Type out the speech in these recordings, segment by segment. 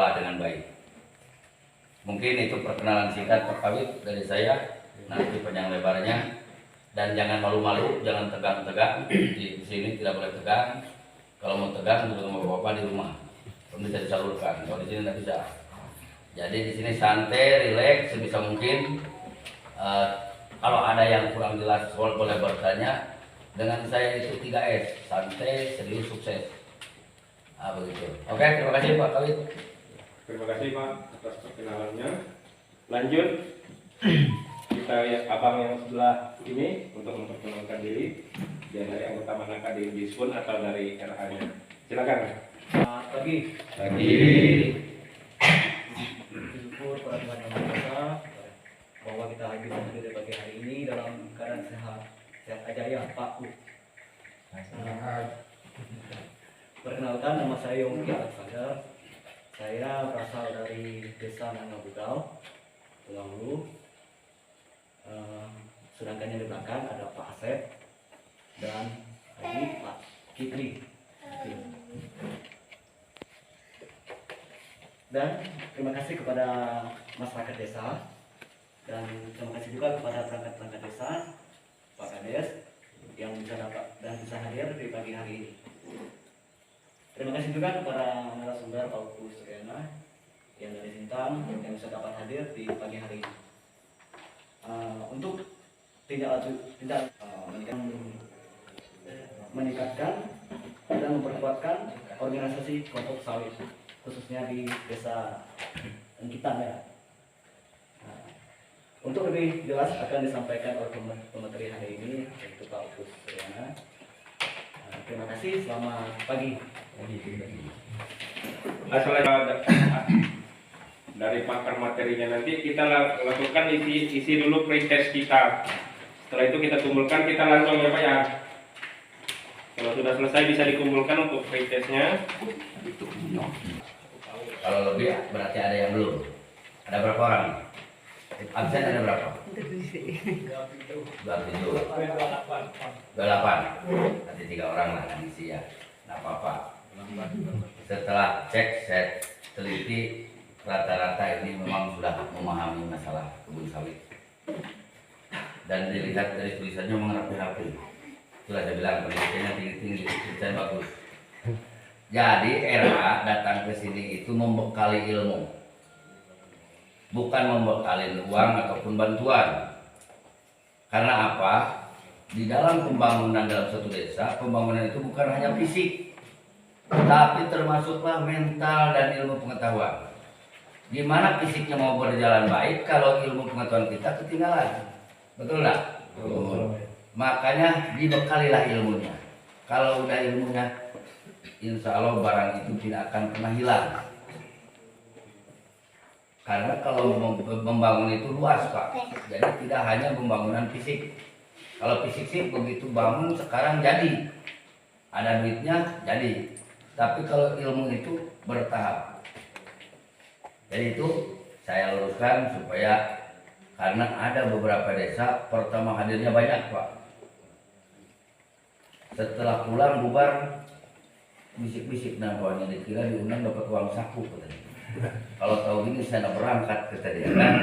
dikelola dengan baik. Mungkin itu perkenalan singkat Pak Kawit dari saya. Nanti panjang lebarnya, dan jangan malu-malu, jangan tegang-tegang. Di sini tidak boleh tegang. Kalau mau tegang duduk sama bapak di rumah, bisa disalurkan. Kalau di sini tidak bisa. Jadi di sini santai, rileks sebisa mungkin. Kalau ada yang kurang jelas boleh bertanya. Dengan saya itu 3S, santai, serius, sukses. Begitu. Oke, terima kasih Pak Kawit. Terima kasih Pak atas perkenalannya. Lanjut, kita ya, abang yang sebelah ini untuk memperkenalkan diri. Dia dari anggota Manaka di Jisun atau dari RH-nya. Silakan. Selamat pagi. Pagi. Syukur pada Tuhan Yang Maha Esa bahwa kita hadir pada pagi hari ini dalam keadaan sehat aja ya Pak. Perkenalkan, nama saya Yongki Alexander. Saya berasal dari desa Nangabudal, Tulang Hulu. Sedangkan yang di belakang ada Pak Asep dan tadi Pak Kitri. Dan terima kasih kepada masyarakat desa, dan terima kasih juga kepada perangkat-perangkat desa, Pak Kades, yang bisa dapat dan bisa hadir di pagi hari ini. Terima kasih juga kepada narasumber Pak Uku Suryana yang dari Sintang yang bisa dapat hadir di pagi hari ini. Untuk meningkatkan dan memperkuatkan organisasi kelompok sawit khususnya di desa kita ya. Untuk lebih jelas akan disampaikan oleh pemateri hari ini yaitu Pak Uku Suryana. Terima kasih, selamat pagi. Dari pakar materinya nanti kita lakukan isi dulu pretest kita. Setelah itu kita kumpulkan, kita langsung ya Pak ya. Kalau sudah selesai bisa dikumpulkan untuk pretestnya. Kalau lebih berarti ada yang belum. Ada berapa orang? Absen ada berapa? 27. 28. Nanti 3 orang lah ngisi ya. Nggak apa-apa. Setelah cek, saya teliti rata-rata ini memang sudah memahami masalah kebun sawit. Dan dilihat dari tulisannya memang rapi-rapi. Itulah saya bilang pendidikannya tinggi-tinggi, tulisan bagus. Jadi RA datang ke sini itu membekali ilmu, bukan membekali uang ataupun bantuan. Karena apa? Di dalam pembangunan dalam satu desa, pembangunan itu bukan hanya fisik, tapi termasuklah mental dan ilmu pengetahuan. Gimana fisiknya mau berjalan baik kalau ilmu pengetahuan kita ketinggalan? Betul nggak? Betul. Makanya dibekalilah ilmunya. Kalau udah ilmunya, insya Allah barang itu tidak akan pernah hilang. Karena kalau membangun itu luas Pak. Jadi tidak hanya pembangunan fisik. Kalau fisik sih begitu bangun sekarang jadi. Ada duitnya jadi. Tapi kalau ilmu itu bertahap. Jadi itu saya luruskan supaya, karena ada beberapa desa pertama hadirnya banyak Pak. Setelah pulang bubar, bisik-bisik nampaknya dikira diundang dapat uang saku katanya. Kalau tahu gini saya nak berangkat kata dia kan.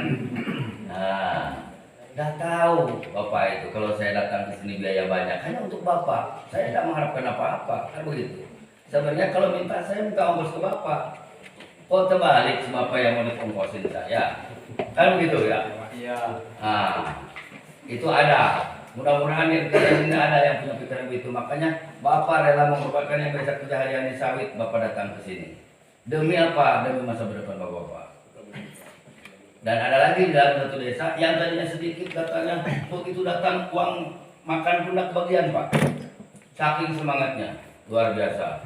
Nah, dah tahu Bapak itu kalau saya datang ke sini biaya banyak hanya untuk Bapak. Saya tidak mengharapkan apa-apa, kan begitu. Sebenarnya kalau minta saya minta ongkos ke Bapak. Oh terbalik si Bapak yang mau diongkosin saya. Kan begitu ya? Iya. Nah, itu ada. Mudah-mudahan yang tidak ada yang punya pikiran begitu. Makanya Bapak rela mengorbankan yang biasa kerja harian di sawit, Bapak datang ke sini. Demi apa? Demi masa depan Bapak-Bapak. Dan ada lagi di dalam satu desa yang tadinya sedikit katanya begitu datang uang makan pun tak kebagian Pak. Saking semangatnya, luar biasa.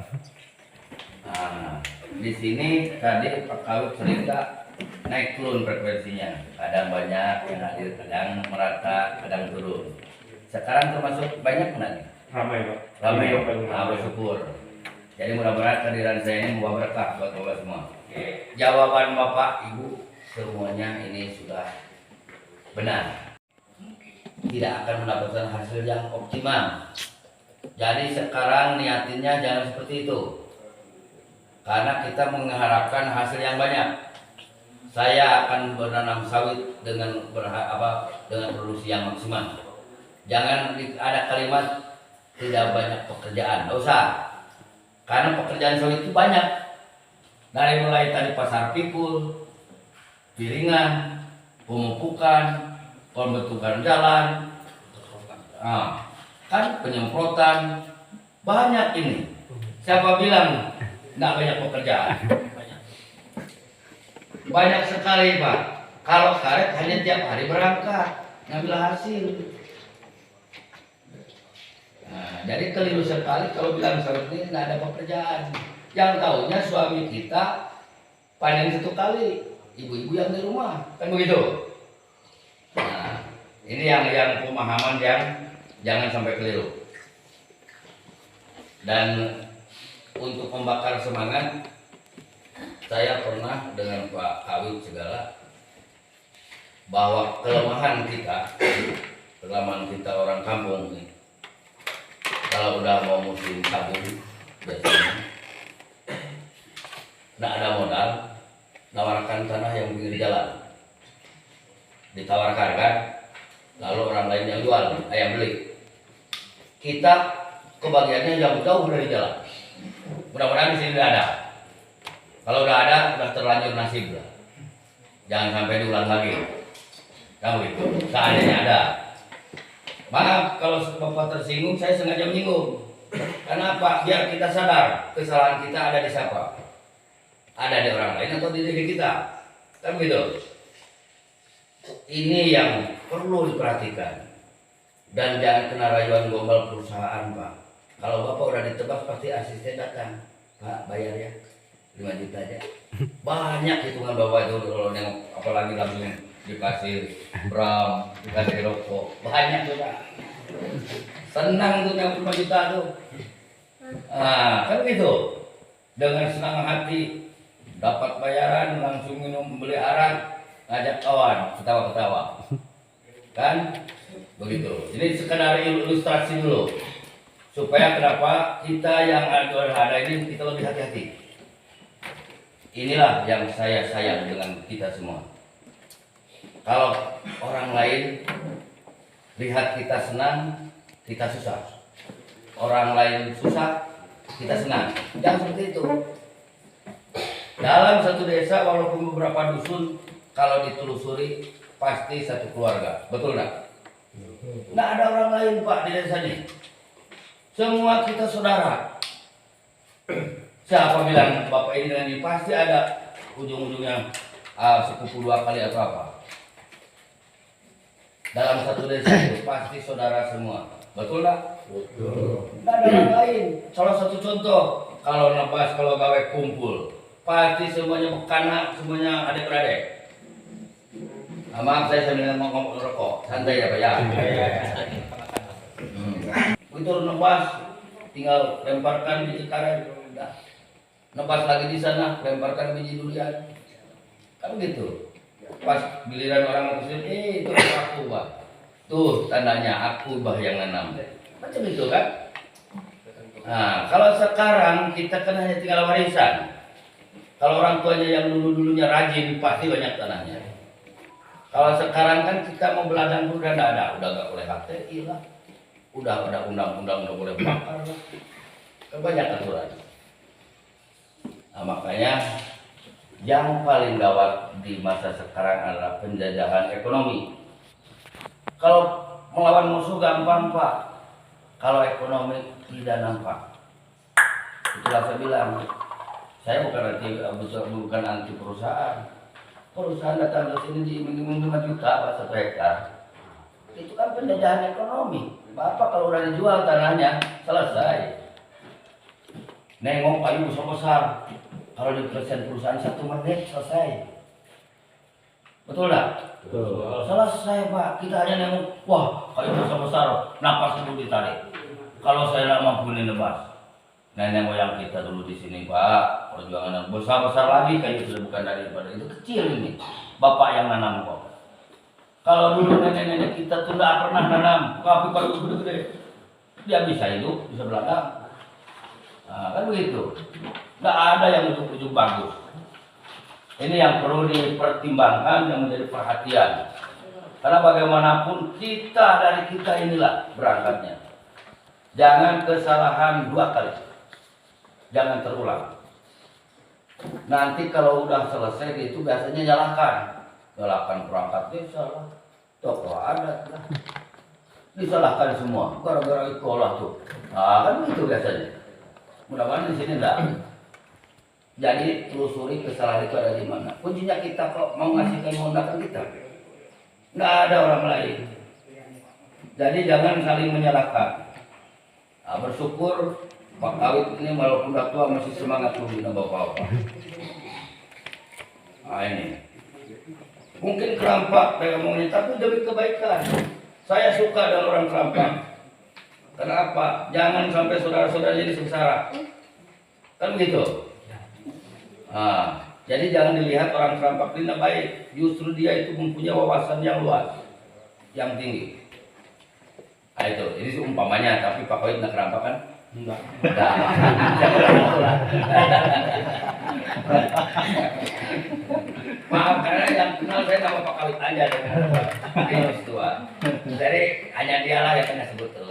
Nah, di sini tadi Pak Kawit cerita naik turun frekuensinya. Kadang banyak yang hadir, kadang merata, kadang turun. Sekarang termasuk banyak mana? Ramai Pak. Ramai. Bersyukur. Jadi mudah-mudahan kehadiran saya ini membawa berkah buat Bapak semua. Jawaban Bapak, Ibu semuanya ini sudah benar. Tidak akan mendapatkan hasil yang optimal. Jadi sekarang niatinnya jangan seperti itu. karena kita mengharapkan hasil yang banyak. Saya akan menanam sawit dengan dengan produksi yang maksimal. Jangan ada kalimat tidak banyak pekerjaan, nggak usah. Karena pekerjaan sawit itu banyak. Dari mulai tadi pasar pikul, piringan, pemupukan, pembentukan jalan, kan penyemprotan, banyak ini. Siapa bilang nggak banyak pekerjaan? Banyak sekali Pak. Kalau karet hanya tiap hari berangkat ngambil hasil. Nah, jadi keliru sekali kalau bilang sawit ini nggak ada pekerjaan. Yang tahunya suami kita panen 1 kali, ibu-ibu yang di rumah, kan begitu. Nah, ini yang pemahaman yang jangan sampai keliru. Dan untuk membakar semangat, saya pernah dengan Pak Kawit segala bahwa kelemahan kita orang kampung ini, kalau udah mau musim tabung biasanya nggak ada modal, nawarkan tanah yang pinggir jalan, ditawarkan kan, lalu orang lain yang jual, yang beli, kita kebagiannya jauh-jauh dari jalan. Mudah-mudahan di sini udah ada. Kalau udah ada, udah terlanjur nasib lah. Jangan sampai diulang lagi. Tahu itu. Seandainya ada. Maaf kalau Bapak tersinggung, saya sengaja menyinggung. Kenapa? Biar kita sadar kesalahan kita ada di siapa. Ada di orang lain atau di diri kita. Kan begitu. Ini yang perlu diperhatikan. Dan jangan kena rayuan gombal perusahaan, Pak. Kalau Bapak udah ditebak, pasti asisten datang. Pak, bayar ya. 5 juta aja. Banyak hitungan Bapak itu kalau nengok, apalagi langsung dikasih bram, dikasih rokok. Banyak tuh Pak. Senang tuh yang 5 juta tuh. Kan gitu. Dengan senang hati dapat bayaran, langsung minum, beli arak, ngajak kawan, ketawa-ketawa. Kan? Begitu. Ini sekedar ilustrasi dulu. Supaya kenapa kita yang ada ini kita lebih hati-hati. Inilah yang saya sayang dengan kita semua. Kalau orang lain lihat kita senang, kita susah. Orang lain susah, kita senang. Jangan seperti itu. Dalam satu desa walaupun beberapa dusun, kalau ditelusuri pasti satu keluarga. Betul nggak? Nggak ada orang lain Pak di desa ini. Semua kita saudara. Siapa bilang Bapak ini dengan ini? Pasti ada ujung-ujungnya sepupu 2 kali atau apa. Dalam satu desa itu pasti saudara semua. Betul tak? Betul. Tidak ada orang lain. Salah satu contoh, kalau nebas, kalau gawe kumpul, pasti semuanya bekanak, semuanya adik-beradik. Maaf saya sambil ngomong rokok, santai ya Pak ya. Itu nebas, tinggal lemparkan biji karet. Nebas lagi di sana, lemparkan biji durian. Kan gitu. Pas giliran orang kesini, itu aku Pak. Tuh tandanya aku bah yang nanam. Macam itu kan. Nah, kalau sekarang kita kan hanya tinggal warisan. Kalau orang tuanya yang dulu-dulunya rajin, pasti banyak tanahnya. Kalau sekarang kan kita mau beladang pun udah ada, udah nggak boleh HTI lah. Udah ada undang-undang nggak boleh bakar lah. Kebanyakan aturan. Nah, makanya yang paling gawat di masa sekarang adalah penjajahan ekonomi. Kalau melawan musuh gampang Pak, kalau ekonomi tidak nampak. Itulah saya bilang, saya bukan anti perusahaan. Perusahaan datang ke sini diiming-iming 5 juta Pak 1 hektar. Itu kan penjajahan ekonomi. Bapak kalau udah dijual tanahnya, selesai. Nengok kayu besar-besar. Kalau di perusahaan 1 menit selesai. Betul tak? Betul. Selesai Pak. Kita hanya nengok, wah kayu besar-besar, napas dulu ditarik. Kalau saya tidak mampu nebas. Nenek moyang kita dulu di sini Pak, perjuangan besar-besar lagi kayu sudah bukan daripada itu kecil ini. Bapak yang nanam kok. Kalau dulu nenek-nenek kita tuh tidak pernah nanam, tapi kalau gede-gede dia bisa hidup, bisa berladang. Nah, kan begitu. Nggak ada yang ujuk-ujuk bagus. Ini yang perlu dipertimbangkan dan menjadi perhatian. Karena bagaimanapun dari kita inilah berangkatnya. Jangan kesalahan 2 kali. Jangan terulang. Nanti kalau udah selesai itu biasanya nyalahkan perangkat desa lah, tokoh adat lah, disalahkan semua gara-gara sekolah tuh. Nah, kan begitu biasanya. Mudah-mudahan di sini enggak. Jadi telusuri kesalahan itu ada di mana. Kuncinya kita kok mau ngasihkan menggunakan kita. Nggak ada orang lain. Jadi jangan saling menyalahkan. Nah, bersyukur Pak Kawit ini walaupun udah tua masih semangat membina bapak-bapak. Nah ini. Mungkin kerampak saya ngomongnya, tapi demi kebaikan. Saya suka dengan orang kerampak. Kenapa? Jangan sampai saudara-saudara jadi sengsara. Kan begitu. Nah, jadi jangan dilihat orang kerampak ini baik. Justru dia itu mempunyai wawasan yang luas, yang tinggi. Nah itu, ini umpamanya, tapi Pak Kawit nggak kerampak kan? Enggak. Maaf karena yang kenal saya nama Pak Kawit aja dengan Pak tua. Jadi hanya dialah yang kena sebut terus.